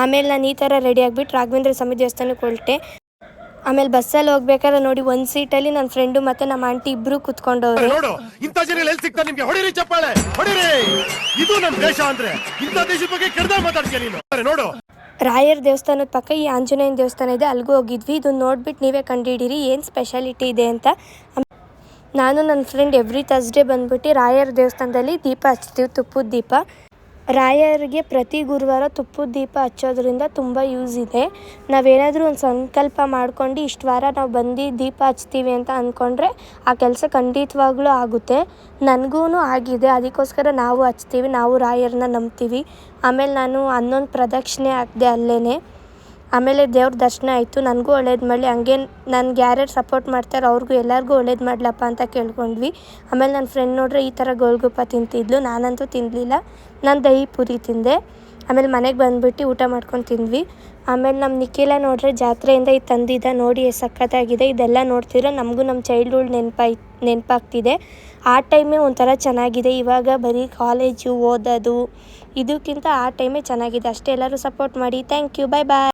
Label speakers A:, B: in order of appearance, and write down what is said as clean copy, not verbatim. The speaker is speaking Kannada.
A: ಆಮೇಲೆ ನಾನು ಈ ಥರ ರೆಡಿ ಆಗಿಬಿಟ್ಟು ರಾಘವೇಂದ್ರ ಸ್ವಾಮಿ ದೇವಸ್ಥಾನಕ್ಕೆ ಹೊರಟೆ. ಆಮೇಲೆ ಬಸ್ಸಲ್ಲಿ ಹೋಗ್ಬೇಕಾದ್ರೆ ನೋಡಿ ಒಂದು ಸೀಟಲ್ಲಿ ನನ್ನ ಫ್ರೆಂಡು ಮತ್ತೆ ನಮ್ಮ ಆಂಟಿ ಇಬ್ರು ಕುತ್ಕೊಂಡವ್ರೆ.
B: ಇಂಥ ಜನ ಎಲ್ಲಿ ಸಿಗ್ತಾರೆ ನಿಮ್ಗೆ? ಹೊಡಿರಿ ಚಪ್ಪಾಳೆ ಹೊಡಿರಿ. ಇದು ನಮ್ಮ ದೇಶ ಅಂದ್ರೆ ಇಂಥ ದೇಶದ ಬಗ್ಗೆ ಕೆಡದ ಮಾತಾಡ್ತೀಯ ನೀನು. ನೋಡು,
A: ರಾಯರ ದೇವಸ್ಥಾನದ ಪಕ್ಕ ಈ ಆಂಜನೇಯನ ದೇವಸ್ಥಾನ ಇದೆ, ಅಲ್ಲಿಗೂ ಹೋಗಿದ್ವಿ. ಇದನ್ನ ನೋಡ್ಬಿಟ್ಟು ನೀವೇ ಕಂಡುಹಿಡೀರಿ ಏನು ಸ್ಪೆಷಾಲಿಟಿ ಇದೆ ಅಂತ. ನಾನು ನನ್ನ ಫ್ರೆಂಡ್ ಎವ್ರಿ ಥರ್ಸ್ಡೇ ಬಂದ್ಬಿಟ್ಟು ರಾಯರ ದೇವಸ್ಥಾನದಲ್ಲಿ ದೀಪ ಹಚ್ತೀವಿ, ತುಪ್ಪದ ದೀಪ. ರಾಯರಿಗೆ ಪ್ರತಿ ಗುರುವಾರ ತುಪ್ಪದ ದೀಪ ಹಚ್ಚೋದ್ರಿಂದ ತುಂಬ ಯೂಸ್ ಇದೆ. ನಾವೇನಾದರೂ ಒಂದು ಸಂಕಲ್ಪ ಮಾಡ್ಕೊಂಡು ಇಷ್ಟು ವಾರ ನಾವು ಬಂದು ದೀಪ ಹಚ್ತೀವಿ ಅಂತ ಅಂದ್ಕೊಂಡ್ರೆ ಆ ಕೆಲಸ ಖಂಡಿತವಾಗ್ಲೂ ಆಗುತ್ತೆ. ನನಗೂ ಆಗಿದೆ, ಅದಕ್ಕೋಸ್ಕರ ನಾವು ಹಚ್ತೀವಿ, ನಾವು ರಾಯರನ್ನ ನಂಬ್ತೀವಿ. ಆಮೇಲೆ ನಾನು 11 ಪ್ರದಕ್ಷಿಣೆ ಹಾಕಿದೆ ಅಲ್ಲೇ. ಆಮೇಲೆ ದೇವ್ರ ದರ್ಶನ ಆಯಿತು, ನನಗೂ ಒಳ್ಳೇದು ಮಾಡಲಿ, ಹಂಗೆ ನನಗೆ ಯಾರ್ಯಾರು ಸಪೋರ್ಟ್ ಮಾಡ್ತಾರೆ ಅವ್ರಿಗೂ ಎಲ್ಲರಿಗೂ ಒಳ್ಳೇದು ಮಾಡಲಪ್ಪ ಅಂತ ಕೇಳ್ಕೊಂಡ್ವಿ. ಆಮೇಲೆ ನನ್ನ ಫ್ರೆಂಡ್ ನೋಡ್ರೆ ಈ ಥರ ಗೋಲ್ಗುಪ್ಪ ತಿಂತಿದ್ಲು, ನಾನಂತೂ ತಿನ್ನಲಿಲ್ಲ, ನಾನು ದಹಿ ಪೂರಿ ತಿಂದೆ. ಆಮೇಲೆ ಮನೆಗೆ ಬಂದುಬಿಟ್ಟು ಊಟ ಮಾಡ್ಕೊಂಡು ತಿಂದ್ವಿ. ಆಮೇಲೆ ನಮ್ಮ ನಿಖಿಲ ನೋಡ್ರೆ ಜಾತ್ರೆಯಿಂದ ಇದು ತಂದಿದ್ದ, ನೋಡಿ ಎಷ್ಟು ಸಖತ್ತಾಗಿದೆ. ಇದೆಲ್ಲ ನೋಡ್ತಿದ್ರೆ ನಮಗೂ ನಮ್ಮ ಚೈಲ್ಡ್ಹುಡ್ ನೆನಪಾಗ್ತಿದೆ. ಆ ಟೈಮೇ ಒಂಥರ ಚೆನ್ನಾಗಿದೆ. ಇವಾಗ ಬರೀ ಕಾಲೇಜು ಓದೋದು ಇದಕ್ಕಿಂತ ಆ ಟೈಮೇ ಚೆನ್ನಾಗಿದೆ ಅಷ್ಟೇ. ಎಲ್ಲರೂ ಸಪೋರ್ಟ್ ಮಾಡಿ. Thank you, bye bye.